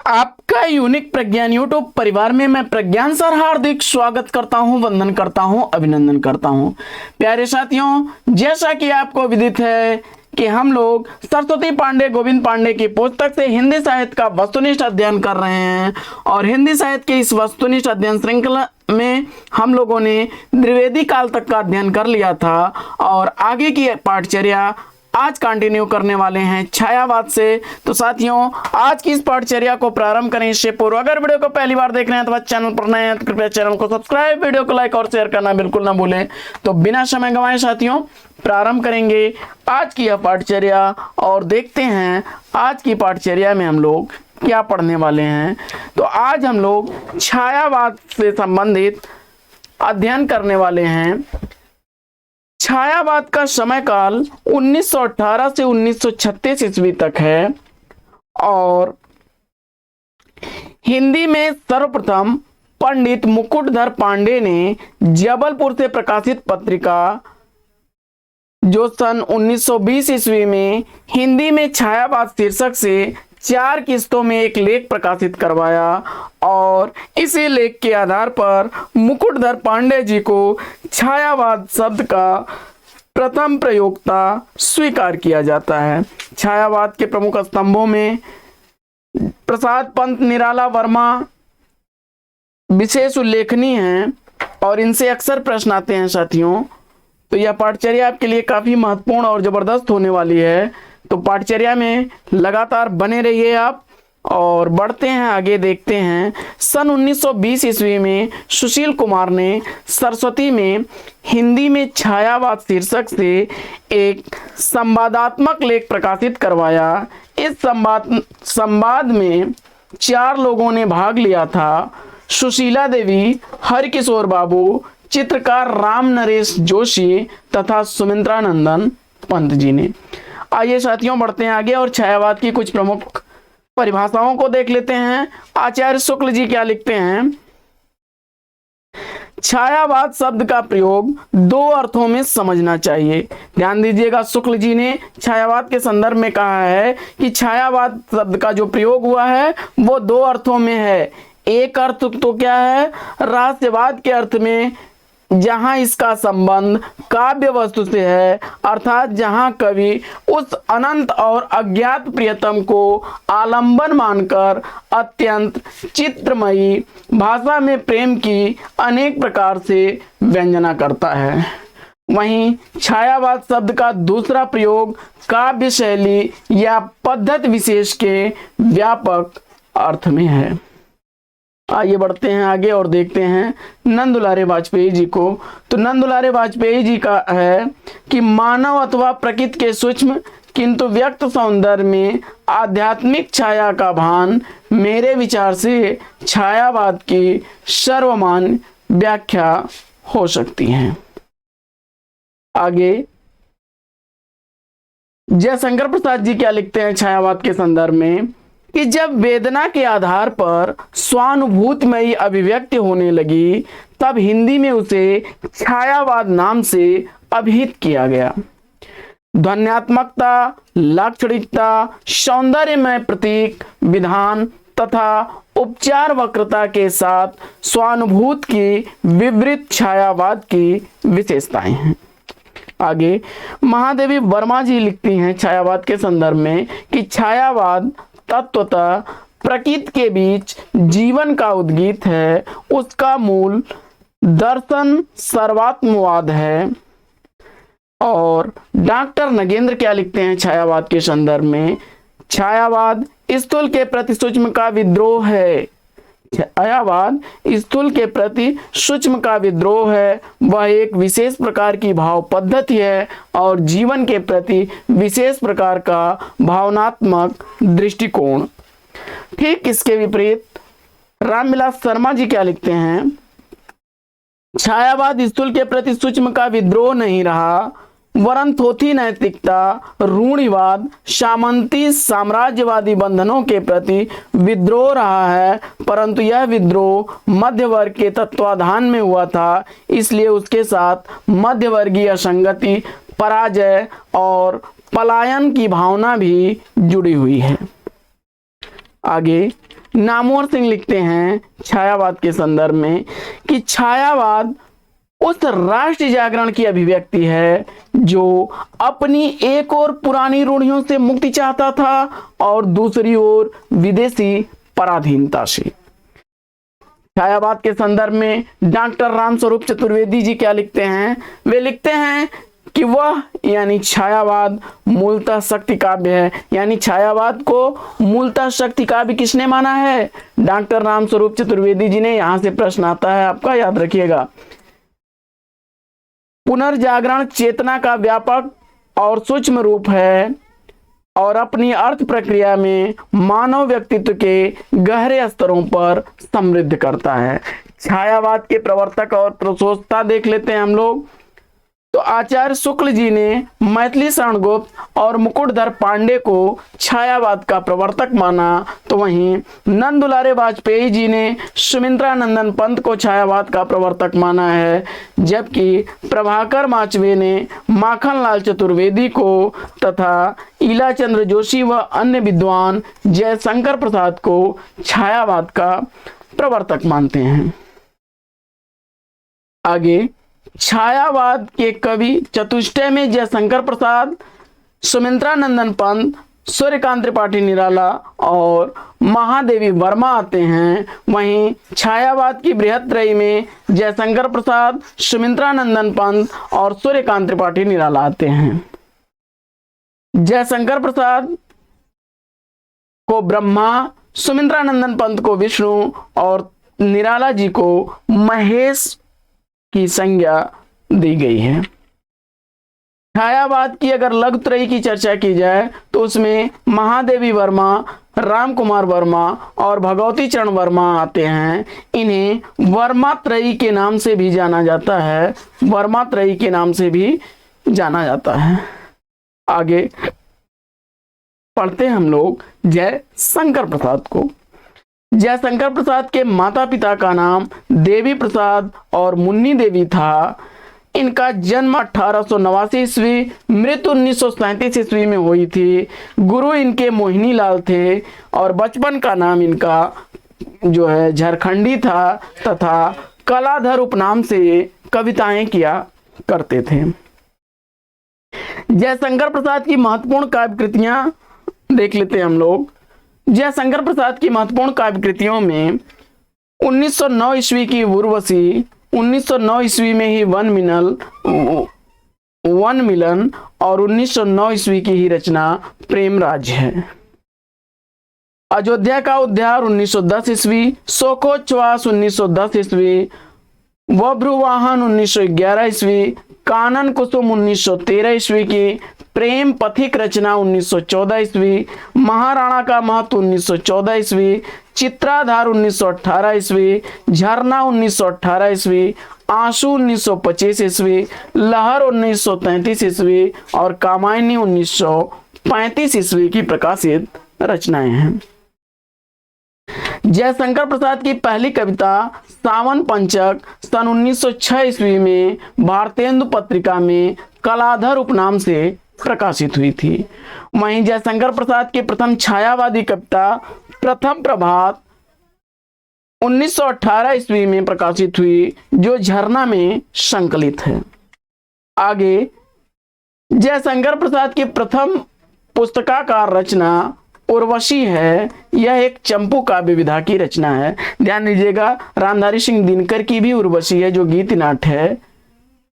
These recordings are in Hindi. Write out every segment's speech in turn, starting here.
आपका यूनिक प्रज्ञान यूट्यूब परिवार में मैं प्रज्ञान सर हार्दिक स्वागत करता हूं, वंदन करता हूं, अभिनंदन करता हूं। प्यारे साथियों, जैसा कि आपको विदित है कि हम लोग सरस्वती पांडे गोविंद पांडे की पुस्तक से हिंदी साहित्य का वस्तुनिष्ठ अध्ययन कर रहे हैं और हिंदी साहित्य के इस वस्तुनिष्ठ अध्ययन श्रृंखला में हम लोगों ने द्विवेदी काल तक का अध्ययन कर लिया था और आगे की पाठचर्या आज कंटिन्यू करने वाले हैं छायावाद से। तो साथियों, आज की इस पाठचर्या को प्रारंभ करें इससे पूर्व अगर वीडियो को पहली बार देख रहे हैं तो चैनल पर नए हैं तो कृपया चैनल को सब्सक्राइब, वीडियो को लाइक और शेयर करना बिल्कुल ना भूलें। तो बिना समय गंवाए साथियों, प्रारंभ करेंगे आज की यह पाठचर्या और देखते हैं आज की पाठचर्या में हम लोग क्या पढ़ने वाले हैं। तो आज हम लोग छायावाद से संबंधित अध्ययन करने वाले हैं। छायावाद का समय काल 1918 से 1936 ईस्वी तक है और हिंदी में सर्वप्रथम पंडित मुकुटधर पांडे ने जबलपुर से प्रकाशित पत्रिका जो सन 1920 ईस्वी में हिंदी में छायावाद शीर्षक से 4 किस्तों में एक लेख प्रकाशित करवाया और इसी लेख के आधार पर मुकुटधर पांडे जी को छायावाद शब्द का प्रथम प्रयोक्ता स्वीकार किया जाता है। छायावाद के प्रमुख स्तंभों में प्रसाद पंत निराला वर्मा विशेष उल्लेखनीय हैं और इनसे अक्सर प्रश्न आते हैं साथियों। तो यह पाठचर्या आपके लिए काफी महत्वपूर्ण और जबरदस्त होने वाली है। तो पाठचर्या में लगातार बने रहिए आप और बढ़ते हैं आगे, देखते हैं। सन 1920 ईस्वी में सुशील कुमार ने सरस्वती में हिंदी में छायावाद शीर्षक से एक संवादात्मक लेख प्रकाशित करवाया। इस संवाद में 4 लोगों ने भाग लिया था। सुशीला देवी, हरकिशोर बाबू, चित्रकार राम नरेश जोशी तथा सुमित्रानंदन पंत जी ने। आइए साथियों, बढ़ते हैं आगे और छायावाद की कुछ प्रमुख परिभाषाओं को देख लेते हैं। आचार्य शुक्ल जी क्या लिखते हैं। छायावाद शब्द का प्रयोग 2 अर्थों में समझना चाहिए। ध्यान दीजिएगा, शुक्ल जी ने छायावाद के संदर्भ में कहा है कि छायावाद शब्द का जो प्रयोग हुआ है वो 2 अर्थों में है। एक अर्थ तो क्या है, रहस्यवाद के अर्थ में, जहां इसका संबंध काव्य वस्तु से है, अर्थात जहां कवि उस अनंत और अज्ञात प्रियतम को आलंबन मानकर अत्यंत चित्रमयी भाषा में प्रेम की अनेक प्रकार से व्यंजना करता है। वहीं छायावाद शब्द का दूसरा प्रयोग काव्य शैली या पद्धति विशेष के व्यापक अर्थ में है। आइए बढ़ते हैं आगे और देखते हैं नंद दुलारे वाजपेयी जी को। तो नंद दुलारे वाजपेयी जी का है कि मानव अथवा प्रकृति के सूक्ष्म किंतु व्यक्त सौंदर्य में आध्यात्मिक छाया का भान मेरे विचार से छायावाद की सर्वमान्य व्याख्या हो सकती है। आगे जयशंकर प्रसाद जी क्या लिखते हैं छायावाद के संदर्भ में कि जब वेदना के आधार पर स्वानुभूतिमयी अभिव्यक्ति होने लगी तब हिंदी में उसे छायावाद नाम से अभिहित किया गया। ध्वन्यात्मकता, लाक्षणिकता, सौंदर्यमय प्रतीक विधान तथा उपचार वक्रता के साथ स्वानुभूति की विवृत छायावाद की विशेषताएं हैं। आगे महादेवी वर्मा जी लिखती हैं छायावाद के संदर्भ में कि छायावाद तत्वतः प्रकृति के बीच जीवन का उद्गीत है। उसका मूल दर्शन सर्वात्मवाद है। और डॉक्टर नगेंद्र क्या लिखते हैं छायावाद के संदर्भ में, छायावाद स्थूल के प्रति सूक्ष्म का विद्रोह है। छायावाद स्थूल के प्रति सूक्ष्म का विद्रोह है। वह एक विशेष प्रकार की भाव पद्धति है और जीवन के प्रति विशेष प्रकार का भावनात्मक दृष्टिकोण। ठीक इसके विपरीत रामविलास शर्मा जी क्या लिखते हैं, छायावाद स्थूल के प्रति सूक्ष्म का विद्रोह नहीं रहा वरन थोथी नैतिकता, रूढ़िवाद, सामंती साम्राज्यवादी बंधनों के प्रति विद्रोह रहा है। परंतु यह विद्रोह मध्य वर्ग के तत्वाधान में हुआ था, इसलिए उसके साथ मध्यवर्गीय असंगति, पराजय और पलायन की भावना भी जुड़ी हुई है। आगे नामवर सिंह लिखते हैं छायावाद के संदर्भ में कि छायावाद उस राष्ट्र जागरण की अभिव्यक्ति है जो अपनी एक ओर पुरानी रूढ़ियों से मुक्ति चाहता था और दूसरी ओर विदेशी पराधीनता से। छायावाद के संदर्भ में डॉक्टर रामस्वरूप चतुर्वेदी जी क्या लिखते हैं? वे लिखते हैं कि वह यानी छायावाद मूलतः शक्ति काव्य है। यानी छायावाद को मूलतः शक्ति काव्य किसने माना है? डॉक्टर रामस्वरूप चतुर्वेदी जी ने। यहां से प्रश्न आता है आपका, याद रखिएगा। पुनर्जागरण चेतना का व्यापक और सूक्ष्म रूप है और अपनी अर्थ प्रक्रिया में मानव व्यक्तित्व के गहरे स्तरों पर समृद्ध करता है। छायावाद के प्रवर्तक और प्रशोषता देख लेते हैं हम लोग। तो आचार्य शुक्ल जी ने मैथिली शरण गुप्त और मुकुटधर पांडे को छायावाद का प्रवर्तक माना, तो वहीं नंद दुलारे वाजपेयी जी ने सुमित्रा नंदन पंत को छायावाद का प्रवर्तक माना है, जबकि प्रभाकर माचवे ने माखनलाल चतुर्वेदी को तथा ईलाचंद्र जोशी व अन्य विद्वान जयशंकर प्रसाद को छायावाद का प्रवर्तक मानते हैं। आगे, छायावाद के कवि चतुष्टय में जयशंकर प्रसाद, सुमित्रा नंदन पंत, सूर्यकांत त्रिपाठी निराला और महादेवी वर्मा आते हैं। वहीं छायावाद की बृहत्त्रयी में जयशंकर प्रसाद, सुमित्रा नंदन पंत और सूर्यकांत त्रिपाठी निराला आते हैं। जयशंकर प्रसाद को ब्रह्मा, सुमित्रा नंदन पंत को विष्णु और निराला जी को महेश की संज्ञा दी गई है। छायावाद की अगर लघुत्रयी की चर्चा की जाए तो उसमें महादेवी वर्मा, राम कुमार वर्मा और भगवती चरण वर्मा आते हैं। इन्हें वर्मात्रयी के नाम से भी जाना जाता है। वर्मात्रयी के नाम से भी जाना जाता है। आगे पढ़ते हैं हम लोग जयशंकर प्रसाद को। जयशंकर प्रसाद के माता पिता का नाम देवी प्रसाद और मुन्नी देवी था। इनका जन्म 1889 ईस्वी, मृत्यु 1937 ईस्वी में हुई थी। गुरु इनके मोहिनी लाल थे और बचपन का नाम इनका जो है झारखंडी था तथा कलाधर उपनाम से कविताएं किया करते थे। जयशंकर प्रसाद की महत्वपूर्ण काव्य कृतियां देख लेते हैं हम लोग। जयशंकर प्रसाद की महत्वपूर्ण काव्य कृतियों में 1909 ईस्वी की उर्वशी, 1909 ईस्वी में ही वन मिलन और 1909 ईस्वी की ही रचना प्रेमराज है। अयोध्या का उद्धार 1910 ईस्वी, शोकोच्छ्वास 1910 ईस्वी, वभ्रुवाहन 1911 ईस्वी, कानन कुसुम 1913 ईस्वी की, प्रेम पथिक रचना 1914 ईस्वी, महाराणा का महत्व 1914 ईस्वी, चित्राधार 1918 ईस्वी, झरना 1918 ईस्वी, आंसू 1925 ईस्वी, लहर 1933 ईस्वी और कामायनी 1935 ईस्वी की प्रकाशित रचनाएं हैं। जयशंकर प्रसाद की पहली कविता सावन पंचक सन 1906 ईस्वी में भारतेंदु पत्रिका में कलाधर उपनाम से प्रकाशित हुई थी। वहीं जयशंकर प्रसाद की प्रथम छायावादी कविता प्रथम प्रभात 1918 ईस्वी में प्रकाशित हुई, जो झरना में संकलित है। आगे जयशंकर प्रसाद की प्रथम पुस्तकाकार रचना उर्वशी है। यह एक चंपू काव्य विधा की रचना है। ध्यान दीजिएगा, रामधारी सिंह दिनकर की भी उर्वशी है जो गीत नाट है।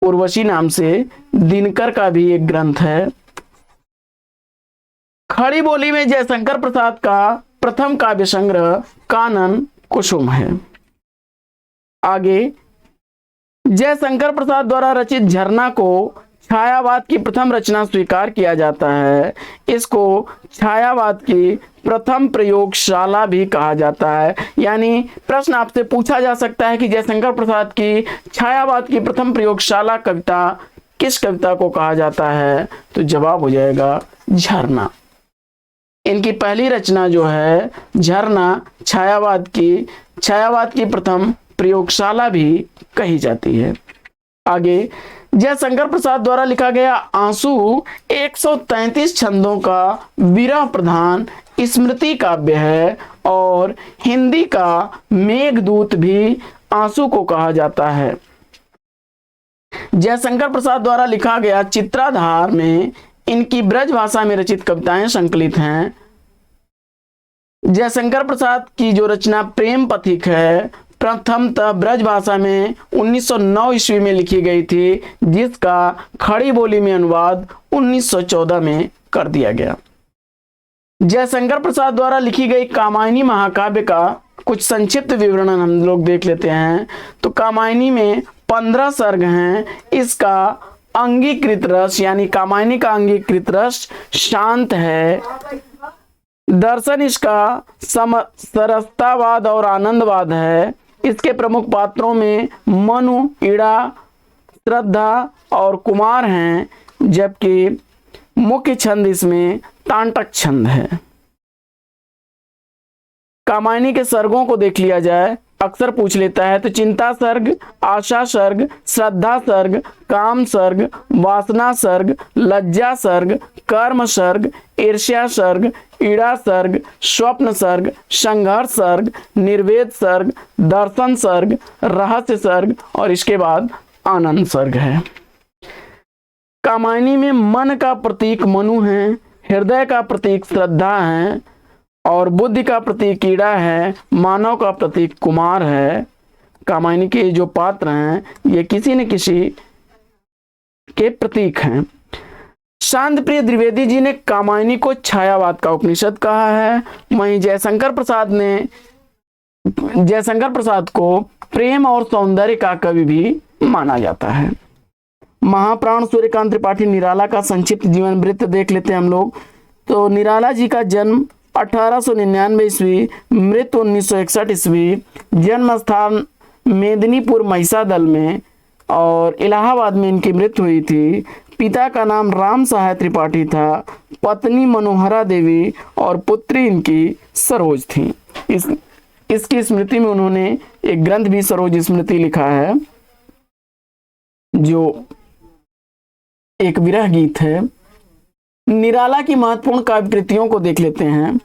उर्वशी नाम से दिनकर का भी एक ग्रंथ है। खड़ी बोली में जयशंकर प्रसाद का प्रथम काव्य संग्रह कानन कुसुम है। आगे जयशंकर प्रसाद द्वारा रचित झरना को छायावाद की प्रथम रचना स्वीकार किया जाता है। इसको छायावाद की प्रथम प्रयोगशाला भी कहा जाता है। यानी प्रश्न आपसे पूछा जा सकता है कि जयशंकर प्रसाद की छायावाद की प्रथम प्रयोगशाला कविता किस कविता को कहा जाता है, तो जवाब हो जाएगा झरना। इनकी पहली रचना जो है झरना छायावाद की प्रथम प्रयोगशाला भी कही जाती है। आगे जयशंकर प्रसाद द्वारा लिखा गया आंसू 133 छंदों का विरह प्रधान स्मृति काव्य है और हिंदी का मेघदूत भी आंसू को कहा जाता है। जयशंकर प्रसाद द्वारा लिखा गया चित्राधार में इनकी ब्रज भाषा में रचित कविताएं संकलित हैं। जयशंकर प्रसाद की जो रचना प्रेम पथिक है, प्रथमतः ब्रज भाषा में 1909 ईस्वी में लिखी गई थी, जिसका खड़ी बोली में अनुवाद 1914 में कर दिया गया। जयशंकर प्रसाद द्वारा लिखी गई कामायनी महाकाव्य का कुछ संक्षिप्त विवरण हम लोग देख लेते हैं। तो कामायनी में 15 सर्ग हैं। इसका अंगीकृत रस यानी कामायनी का अंगीकृत रस शांत है। दर्शन इसका सरसतावाद और आनंदवाद है। इसके प्रमुख पात्रों में मनु, इड़ा, श्रद्धा और कुमार हैं, जबकि मुख्य छंद इसमें तांटक छंद है। कामायनी के सर्गों को देख लिया जाए, अक्सर पूछ लेता है। तो चिंता सर्ग, आशा सर्ग, श्रद्धा सर्ग, काम सर्ग, वासना सर्ग, लज्जा सर्ग, कर्म सर्ग, ईर्ष्या सर्ग, ईड़ा सर्ग, स्वप्न सर्ग, संघर्ष सर्ग, निर्वेद सर्ग, दर्शन सर्ग, रहस्य सर्ग और इसके बाद आनंद सर्ग है। कामायनी में मन का प्रतीक मनु है, हृदय का प्रतीक श्रद्धा है और बुद्धि का प्रतीक ईड़ा है, मानव का प्रतीक कुमार है। कामायनी के जो पात्र हैं ये किसी न किसी के प्रतीक हैं। शांत प्रिय द्विवेदी जी ने कामायनी को छायावाद का उपनिषद कहा है। वहीं जयशंकर प्रसाद को प्रेम और सौंदर्य का कवि भी माना जाता है। महाप्राण सूर्यकांत त्रिपाठी निराला का संक्षिप्त जीवन वृत्त देख लेते हैं हम लोग। तो निराला जी का जन्म 1899 ईस्वी, मृत्यु 1961 ईस्वी, जन्म स्थान मेदिनीपुर महिषादल में और इलाहाबाद में इनकी मृत्यु हुई थी। पिता का नाम राम सहाय त्रिपाठी था, पत्नी मनोहरा देवी और पुत्री इनकी सरोज थी। इसकी स्मृति में उन्होंने एक ग्रंथ भी सरोज स्मृति लिखा है, जो एक विरह गीत है। निराला की महत्वपूर्ण काव्य कृतियों को देख लेते हैं।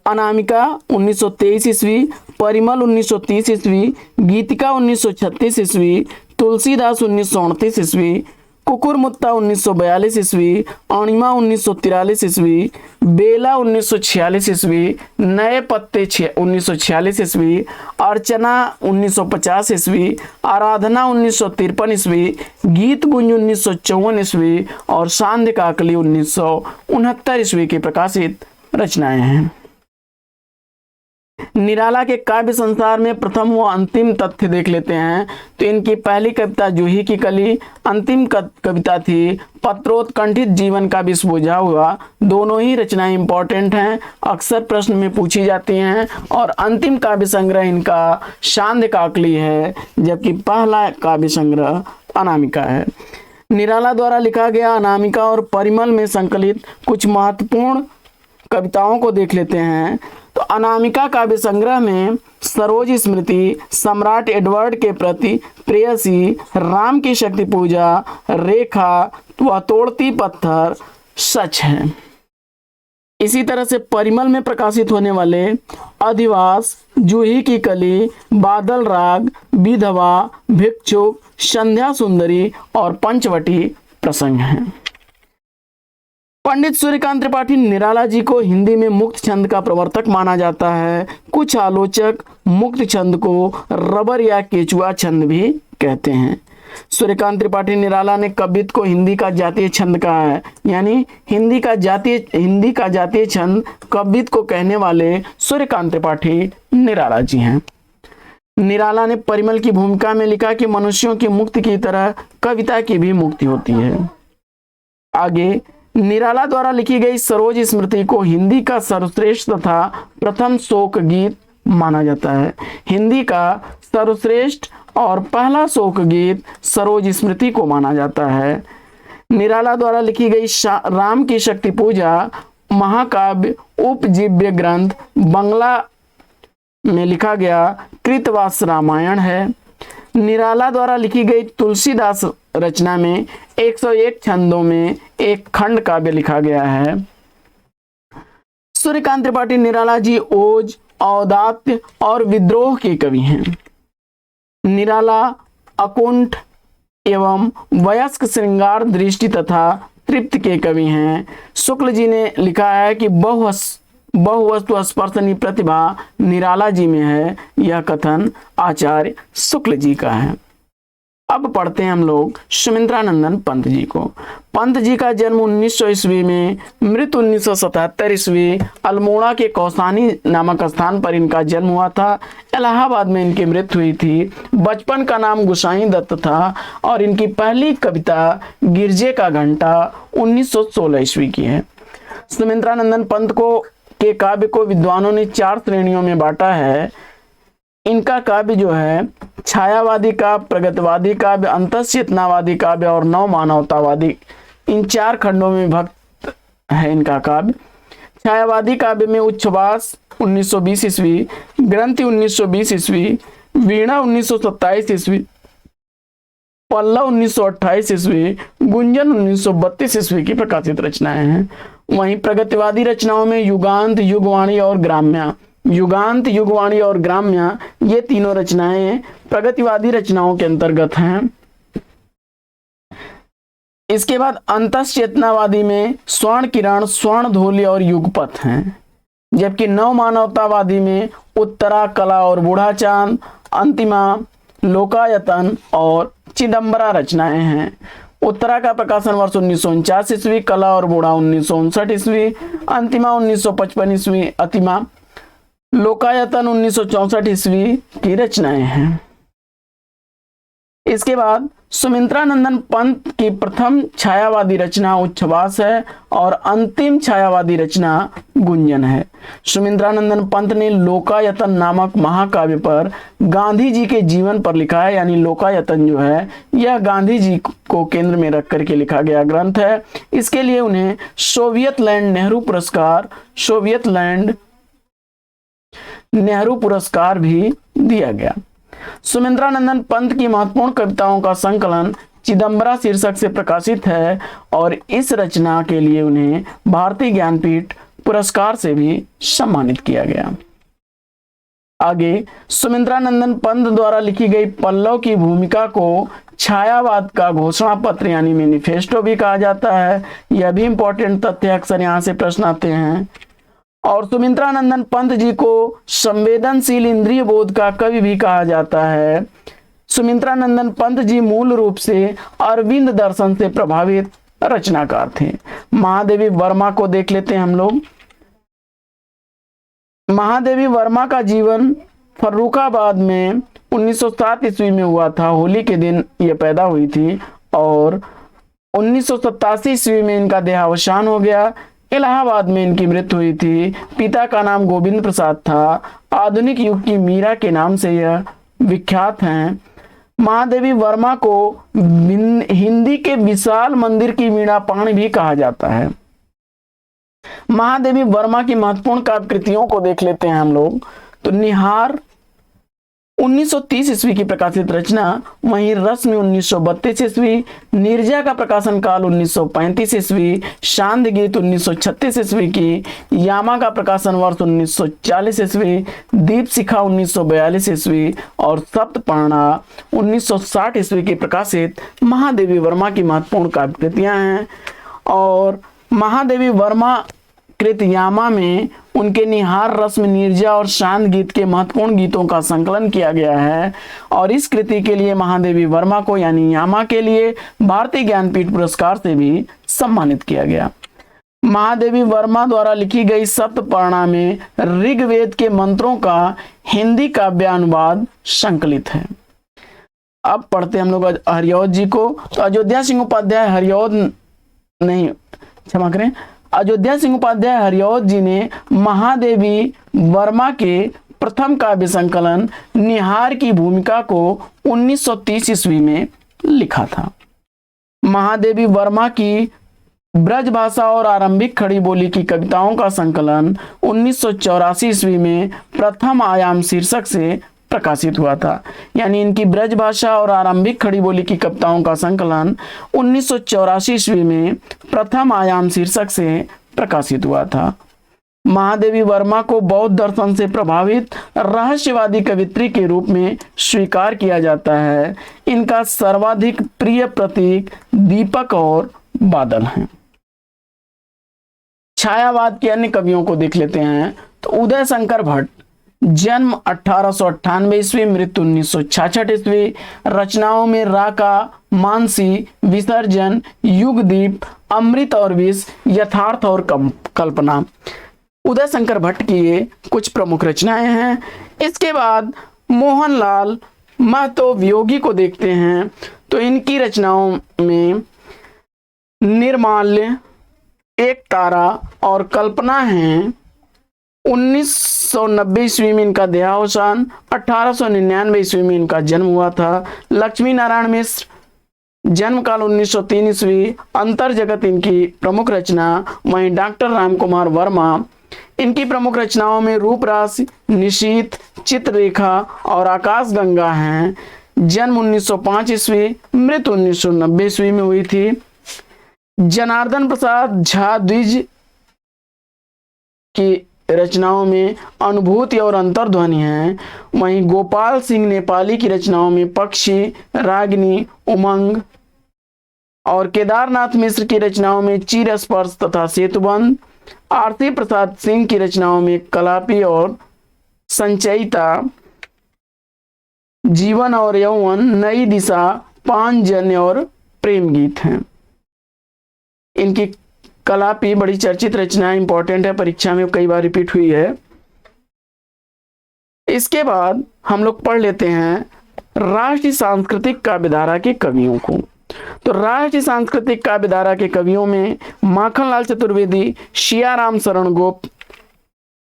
अनामिका 1923 ईस्वी, परिमल 1930 ईस्वी, गीतिका 1936 ईस्वी, तुलसीदास 1938 ईस्वी, कुकुरमुत्ता 1942 ईस्वी, अणिमा 1943 ईस्वी, बेला 1946 ईस्वी, नए पत्ते 1946 ईस्वी, अर्चना 1950 ईस्वी, आराधना 1953 ईस्वी, गीत गुंज 1954 ईस्वी और सांध्य काकली 1969 ईस्वी की प्रकाशित रचनाएं हैं। निराला के काव्य संसार में प्रथम व अंतिम तथ्य देख लेते हैं। तो इनकी पहली कविता जूही की कली, अंतिम कविता थी पत्रोत्कंठित जीवन का विष बुझा हुआ। दोनों ही रचनाएं इंपॉर्टेंट हैं, अक्सर प्रश्न में पूछी जाती हैं। और अंतिम काव्य संग्रह इनका सांध्य काकली है, जबकि पहला काव्य संग्रह अनामिका है। निराला द्वारा लिखा गया अनामिका और परिमल में संकलित कुछ महत्वपूर्ण कविताओं को देख लेते हैं। तो अनामिका काव्य संग्रह में सरोज स्मृति, सम्राट एडवर्ड के प्रति प्रेयसी, राम की शक्ति पूजा, रेखा व तोड़ती पत्थर सच है। इसी तरह से परिमल में प्रकाशित होने वाले अधिवास, जूही की कली, बादल राग, विधवा, भिक्षुक, संध्या सुंदरी और पंचवटी प्रसंग हैं। पंडित सूर्यकांत त्रिपाठी निराला जी को हिंदी में मुक्त छंद का प्रवर्तक माना जाता है। कुछ आलोचक मुक्त छंद को रबर या केचुआ छंद भी कहते हैं। सूर्यकांत त्रिपाठी निराला ने कवित्व को हिंदी का जातीय छंद कहा है, यानी हिंदी का जातीय छंद कवित्व को कहने वाले सूर्यकांत त्रिपाठी निराला जी हैं। निराला ने परिमल की भूमिका में लिखा कि मनुष्यों की मुक्ति की तरह कविता की भी मुक्ति होती है। आगे निराला द्वारा लिखी गई सरोज स्मृति को हिंदी का सर्वश्रेष्ठ तथा प्रथम शोक गीत माना जाता है। हिंदी का सर्वश्रेष्ठ और पहला शोक गीत सरोज स्मृति को माना जाता है। निराला द्वारा लिखी गई राम की शक्ति पूजा महाकाव्य उपजीव्य ग्रंथ बंगला में लिखा गया कृतवास रामायण है। निराला द्वारा लिखी गई तुलसीदास रचना में 101 छंदों में एक खंड काव्य लिखा गया है। सूर्यकांत त्रिपाठी निराला जी ओज, औदात्य और विद्रोह के कवि हैं। निराला अकुंठ एवं वयस्क श्रृंगार दृष्टि तथा तृप्ति के कवि हैं। शुक्ल जी ने लिखा है कि बहुवस्तु स्पर्शनी प्रतिभा निराला जी में है। यह कथन आचार्य शुक्ल जी का है। अब पढ़ते हैं हम लोग सुमित्रानंदन पंत जी को। पंत जी का जन्म 1900 ईस्वी में, मृत्यु 1977 ईस्वी, अल्मोड़ा के कौसानी नामक स्थान पर इनका जन्म हुआ था। इलाहाबाद में इनकी मृत्यु हुई थी। बचपन का नाम गुसाई दत्त था और इनकी पहली कविता गिरजे का घंटा 1916 ईस्वी की है। सुमित्रानंदन पंत के काव्य को विद्वानों ने 4 श्रेणियों में बांटा है। इनका काव्य जो है छायावादी काव्य, प्रगतिवादी काव्य, अंतःचेतनावादी काव्य और नव मानवतावादी, इन 4 खंडों में विभक्त है इनका काव्य। छायावादी काव्य में उच्छ्वास 1920 ईस्वी, ग्रंथि 1920 ईस्वी, वीणा 1927 ईस्वी, पल्लव 1928 ईस्वी, गुंजन 1932 ईस्वी की प्रकाशित रचनाएं हैं। वहीं प्रगतिवादी रचनाओं में युगांत, युगवाणी और ग्राम्या, युगांत, युगवाणी और ग्राम्या, ये तीनों रचनाएं प्रगतिवादी रचनाओं के अंतर्गत हैं। इसके बाद अंतःचेतनावादी में स्वर्ण किरण, स्वर्ण धोली और युगपथ हैं। जबकि नव मानवतावादी में उत्तरा, कला और बूढ़ा चांद, अंतिमा, लोकायतन और चिदंबरा रचनाएं हैं। उत्तरा का प्रकाशन वर्ष 1949 ईस्वी, कला और बूढ़ा 1959 ईस्वी, अंतिमा 1955 ईस्वी, अतिमा, लोकायतन 1964 ईस्वी की रचनाएं हैं। इसके बाद सुमित्रानंदन पंत की प्रथम छायावादी रचना उच्छ्वास है और अंतिम छायावादी रचना गुंजन है। सुमित्रानंदन पंत ने लोकायतन नामक महाकाव्य पर गांधी जी के जीवन पर लिखा है। यानी लोकायतन जो है यह गांधी जी को केंद्र में रख करके लिखा गया ग्रंथ है। इसके लिए उन्हें सोवियत लैंड नेहरू पुरस्कार भी दिया गया। सुमित्रानंदन पंत की महत्वपूर्ण कविताओं का संकलन चिदंबरा शीर्षक से प्रकाशित है और इस रचना के लिए उन्हें भारतीय ज्ञानपीठ पुरस्कार से भी सम्मानित किया गया। आगे सुमित्रानंदन पंत द्वारा लिखी गई पल्लव की भूमिका को छायावाद का घोषणा पत्र यानी मैनिफेस्टो भी कहा जाता है। यह भी इंपॉर्टेंट तथ्य, अक्सर यहाँ से प्रश्न आते हैं। और सुमित्रानंदन पंत जी को संवेदनशील इंद्रिय बोध का कवि भी कहा जाता है। सुमित्रानंदन पंत जी मूल रूप से अरविंद दर्शन से प्रभावित रचनाकार थे। महादेवी वर्मा को देख लेते हैं हम लोग। महादेवी वर्मा का जीवन फर्रुखाबाद में 1907 ईस्वी में हुआ था। होली के दिन ये पैदा हुई थी और 1987 ईस्वी में इनका देहावसान हो गया। इलाहाबाद में इनकी मृत्यु हुई थी। पिता का नाम गोविंद प्रसाद था। आधुनिक युग की मीरा के नाम से यह विख्यात हैं। महादेवी वर्मा को हिंदी के विशाल मंदिर की वीणा पाणी भी कहा जाता है। महादेवी वर्मा की महत्वपूर्ण काव्य कृतियों को देख लेते हैं हम लोग। तो निहार 1930 ईस्वी की प्रकाशित रचना, वहीं रश्मि 1932 ईस्वी, निर्जा का प्रकाशन काल 1935 ईस्वी, शांत गीत 1936 ईस्वी की, यामा का प्रकाशन वर्ष 1940 ईस्वी, दीप शिखा 1942 ईस्वी और सप्तपर्णा 1960 ईस्वी की प्रकाशित महादेवी वर्मा की महत्वपूर्ण काव्य कृतियां हैं। और महादेवी वर्मा कृत यामा में उनके निहार, रश्मि, निर्जा और शांत गीत के महत्वपूर्ण गीतों का संकलन किया गया है। और इस कृति के लिए महादेवी वर्मा को यानी यामा के लिए भारतीय ज्ञानपीठ पुरस्कार से भी सम्मानित किया गया। महादेवी वर्मा द्वारा लिखी गई सप्तपर्णा में ऋग्वेद के मंत्रों का हिंदी काव्यानुवाद संकलित है। अब पढ़ते हम लोग हरिऔध जी को। तो अयोध्या सिंह उपाध्याय अयोध्या सिंह उपाध्याय हरिऔध जी ने महादेवी वर्मा के प्रथम काव्य संकलन निहार की भूमिका को 1930 ईस्वी में लिखा था। महादेवी वर्मा की ब्रजभाषा और आरंभिक खड़ी बोली की कविताओं का संकलन 1984 ईस्वी में प्रथम आयाम शीर्षक से प्रकाशित हुआ था। यानी इनकी ब्रजभाषा और आरंभिक खड़ी बोली की कविताओं का संकलन 1984 ईस्वी में प्रथम आयाम शीर्षक से प्रकाशित हुआ था। महादेवी वर्मा को बौद्ध दर्शन से प्रभावित रहस्यवादी कवित्री के रूप में स्वीकार किया जाता है। इनका सर्वाधिक प्रिय प्रतीक दीपक और बादल हैं। छायावाद के अन्य कवियों को देख लेते हैं। तो उदय शंकर भट्ट, जन्म 1898 ईस्वी, मृत्यु 1966 ईस्वी। रचनाओं में राका, मानसी, विसर्जन, युगदीप, अमृत और विष, यथार्थ और कल्पना, उदय शंकर भट्ट की ये कुछ प्रमुख रचनाएं हैं। इसके बाद मोहनलाल महतो वियोगी को देखते हैं। तो इनकी रचनाओं में निर्माल्य, एक तारा और कल्पना हैं। 1990 ईस्वी में इनका देहावसान, 1899 ईस्वी में इनका जन्म हुआ था। लक्ष्मी नारायण मिश्र, जन्म काल 1903 ईस्वी, अंतर जगत इनकी प्रमुख रचना। वहीं डॉक्टर राम कुमार वर्मा, इनकी प्रमुख रचनाओं में रूपरास, निशीथ, चित्ररेखा और आकाशगंगा हैं। जन्म 1905 ईस्वी, मृत्यु 1990 ईस्वी में हुई थी। जनार्दन प्रसाद झा द्विज की रचनाओं में अनुभूति और अंतर्ध्वनि हैं। वहीं गोपाल सिंह नेपाली की रचनाओं में पक्षी, रागिनी, उमंग और केदारनाथ मिश्र की रचनाओं में चीर स्पर्श तथा सेतुबंध। आरती प्रसाद सिंह की रचनाओं में कलापी और संचयिता, जीवन और यौवन, नई दिशा, पांचजन्य और प्रेम गीत हैं। इनकी कलापी बड़ी चर्चित रचना, इंपॉर्टेंट है, परीक्षा में कई बार रिपीट हुई है। इसके बाद हम लोग पढ़ लेते हैं राष्ट्रीय सांस्कृतिक काव्यधारा के कवियों को। तो राष्ट्रीय सांस्कृतिक काव्यधारा के कवियों में माखनलाल चतुर्वेदी, शियाराम शरण गुप्त,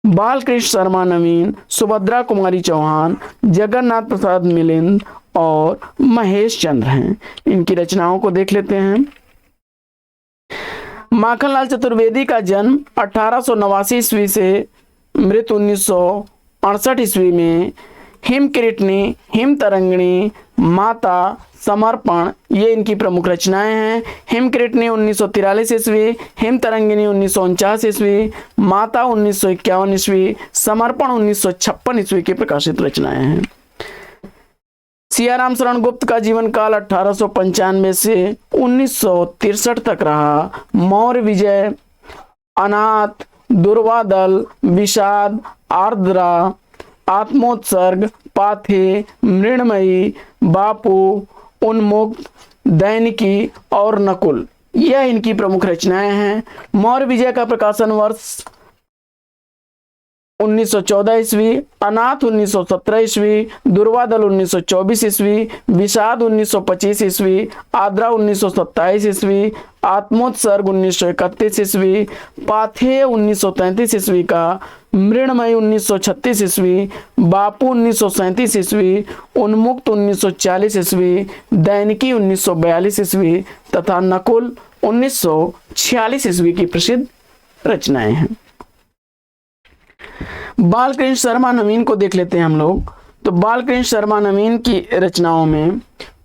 बालकृष्ण शर्मा नवीन, सुभद्रा कुमारी चौहान, जगन्नाथ प्रसाद मिलिंद और महेश चंद्र हैं। इनकी रचनाओं को देख लेते हैं। माखनलाल चतुर्वेदी का जन्म 1889 ईस्वी से मृत्यु 1968 ईस्वी में। हिमकिरीटनी, हिमतरंगिणी, माता, समर्पण, ये इनकी प्रमुख रचनाएं हैं। हिमकिरीटनी 1943 ईस्वी, हिमतरंगिणी 1949 ईस्वी, माता 1951 ईस्वी, समर्पण 1956 ईस्वी की प्रकाशित रचनाएं हैं। सियाराम शरण गुप्त का जीवन काल 1895 से 1963 तक रहा। मौर्य विजय, अनाथ, दुर्वादल, विषाद, आर्द्रा, आत्मोत्सर्ग, पाथे, मृणमयी, बापू, उन्मुक्त, दैनिकी और नकुल, यह इनकी प्रमुख रचनाएं हैं। मौर्य विजय का प्रकाशन वर्ष 1914 ईस्वी, अनाथ 1917 ईस्वी, दुर्वादल 1924 ईस्वी, विषाद 1925 ईस्वी, आद्रा 1927 ईस्वी, आत्मोत्सर्ग 1931 ईस्वी, पाथेय 1933 ईस्वी का, मृणमयी 1936 ईस्वी, बापू 1937 ईस्वी, उन्मुक्त 1940 ईस्वी, दैनिकी 1942 ईस्वी तथा नकुल 1946 ईस्वी की प्रसिद्ध रचनाएं हैं। बालकृष्ण शर्मा नवीन को देख लेते हैं हम लोग। तो बालकृष्ण शर्मा नवीन की रचनाओं में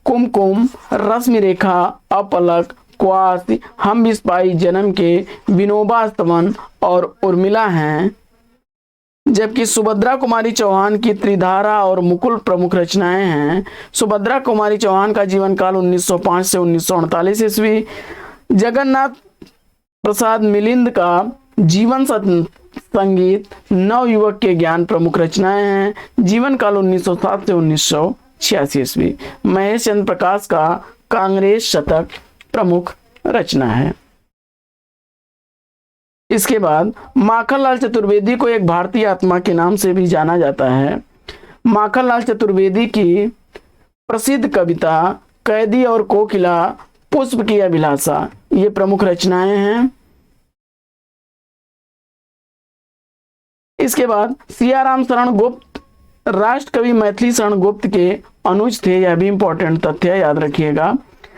कुमकुम, रश्मि रेखा, अपलक, क्वास, हम बिस्पाई जन्म के, विनोबा स्तवन और उर्मिला हैं। जबकि सुभद्रा कुमारी चौहान की त्रिधारा और मुकुल प्रमुख रचनाएं हैं। सुभद्रा कुमारी चौहान का जीवन काल 1905 से 1948 ईस्वी। जगन्नाथ प्रसाद मिलिंद का जीवन संगीत, नवयुवक के ज्ञान प्रमुख रचनाएं हैं। जीवन काल 1907 से 1986 ईस्वी। महेश चंद्र प्रकाश का कांग्रेस शतक प्रमुख रचना है। इसके बाद माखनलाल चतुर्वेदी को एक भारतीय आत्मा के नाम से भी जाना जाता है। माखनलाल चतुर्वेदी की प्रसिद्ध कविता कैदी और कोकिला, पुष्प की अभिलाषा, ये प्रमुख रचनाएं हैं। इसके बाद सियाराम शरण गुप्त राष्ट्र कवि मैथिली शरण गुप्त के अनुज थे, यह भी इंपॉर्टेंट तथ्य है, याद रखिएगा।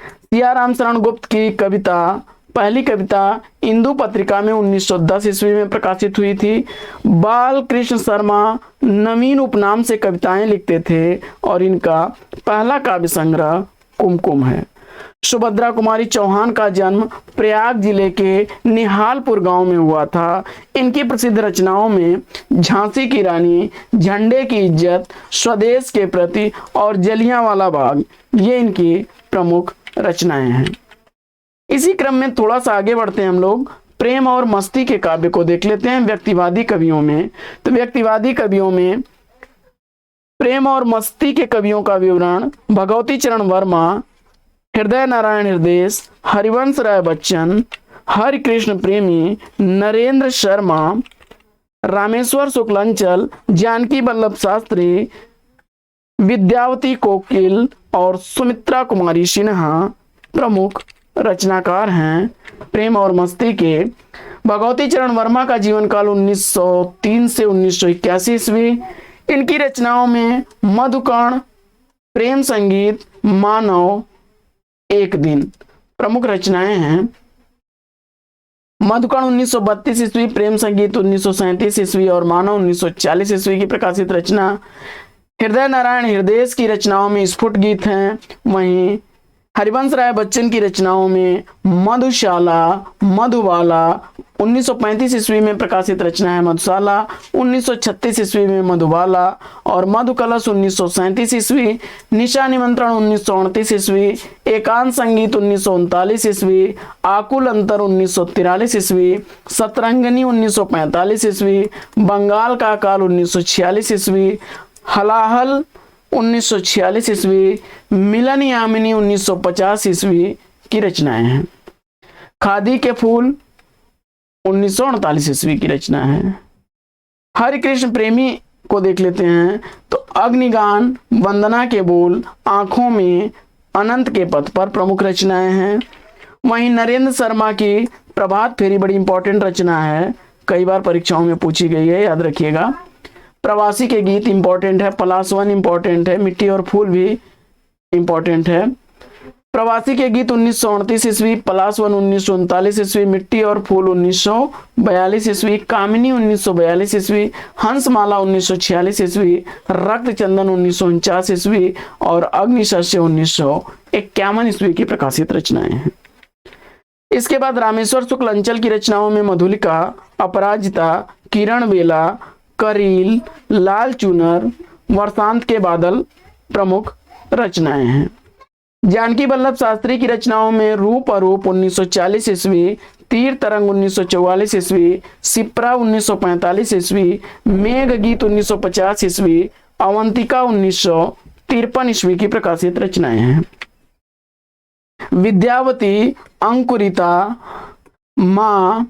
सियाराम शरण गुप्त की कविता, पहली कविता इंदु पत्रिका में 1910 ईस्वी में प्रकाशित हुई थी। बालकृष्ण शर्मा नवीन उपनाम से कविताएं लिखते थे और इनका पहला काव्य संग्रह कुमकुम है। सुभद्रा कुमारी चौहान का जन्म प्रयाग जिले के निहालपुर गांव में हुआ था। इनकी प्रसिद्ध रचनाओं में झांसी की रानी, झंडे की इज्जत, स्वदेश के प्रति और जलियांवाला बाग ये इनकी प्रमुख रचनाएं हैं। इसी क्रम में थोड़ा सा आगे बढ़ते हैं हम लोग, प्रेम और मस्ती के काव्य को देख लेते हैं व्यक्तिवादी कवियों में। तो व्यक्तिवादी कवियों में प्रेम और मस्ती के कवियों का विवरण भगवती चरण वर्मा, हृदय नारायण हृदय, हरिवंश राय बच्चन, हरिकृष्ण प्रेमी, नरेंद्र शर्मा, रामेश्वर शुक्लांचल, जानकी वल्लभ शास्त्री, विद्यावती कोकिल और सुमित्रा कुमारी सिन्हा प्रमुख रचनाकार हैं प्रेम और मस्ती के। भगवती चरण वर्मा का जीवन काल 1903 से 1981 ईस्वी। इनकी रचनाओं में मधुकर्ण, प्रेम संगीत, मानव, एक दिन प्रमुख रचनाएं हैं। मधुकर्ण 1932 ईस्वी, प्रेम संगीत 1937 ईस्वी और मानव 1940 ईस्वी की प्रकाशित रचना। हृदय नारायण हृदय की रचनाओं में स्फुट गीत हैं। वहीं हरिवंश राय बच्चन की रचनाओं में मधुशाला, मधुबाला 1935 ईस्वी में प्रकाशित रचना है मधुशाला, 1936 ईस्वी में मधुबाला और मधुकलश 1937 ईस्वी, निशा निमंत्रण 1938 ईस्वी, एकांत संगीत 1939 ईस्वी, आकुल अंतर 1943 ईस्वी, सतरंगनी 1945 ईस्वी, बंगाल का काल 1946 ईस्वी, हलाहल 1946 ईस्वी, मिलन यामिनी 1950 ईस्वी की रचनाएं हैं। खादी के फूल 1948 ईस्वी की रचना है। हरिकृष्ण प्रेमी को देख लेते हैं तो अग्निगान, वंदना के बोल, आंखों में, अनंत के पथ पर प्रमुख रचनाएं हैं। वहीं नरेंद्र शर्मा की प्रभात फेरी बड़ी इंपॉर्टेंट रचना है, कई बार परीक्षाओं में पूछी गई है, याद रखिएगा। प्रवासी के गीत इंपॉर्टेंट है, पलासवन इंपॉर्टेंट है, मिट्टी और फूल भी इंपॉर्टेंट है। प्रवासी के गीत 1938 ईस्वी, पलासवन 1939 ईस्वी, मिट्टी और फूल 1942 ईस्वी, कामिनी 1942 ईस्वी, हंसमाला 1946 ईस्वी, रक्त चंदन 1949 ईस्वी और अग्निशस्य 1951 ईस्वी की प्रकाशित रचनाएं हैं। इसके बाद रामेश्वर शुक्ल अंचल की रचनाओं में मधुलिका, अपराजिता, किरण बेला, करील, लाल चुनर, वर्षांत के बादल प्रमुख रचनाएं हैं। जानकी वल्लभ शास्त्री की रचनाओं में रूप अरूप 1940 ईस्वी, तीर तरंग 1944 ईस्वी, सिप्रा 1945 ईस्वी, मेघ गीत 1950 ईस्वी, अवंतिका 1953 ईस्वी की प्रकाशित रचनाएं हैं। विद्यावती, अंकुरिता, मां,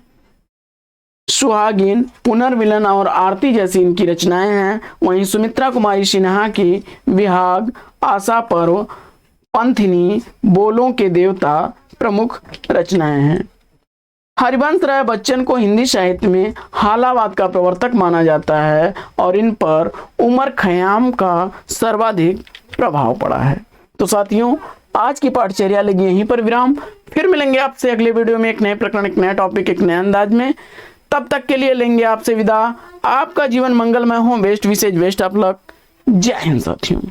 सुहागिन, पुनर्मिलन और आरती जैसी इनकी रचनाएं हैं। वहीं सुमित्रा कुमारी सिन्हा की विहाग, आशा पर्व, पंथिनी, बोलों के देवता प्रमुख रचनाएं हैं। हरिवंश राय बच्चन को हिंदी साहित्य में हालावाद का प्रवर्तक माना जाता है और इन पर उमर खयाम का सर्वाधिक प्रभाव पड़ा है। तो साथियों, आज की पाठचर्या लगी यहीं पर विराम। फिर मिलेंगे आपसे अगले वीडियो में एक नए प्रकरण, एक नया टॉपिक, एक नए अंदाज में। तब तक के लिए लेंगे आपसे विदा। आपका जीवन मंगलमय हो। Best wishes, best of luck. जय हिंद साथियों।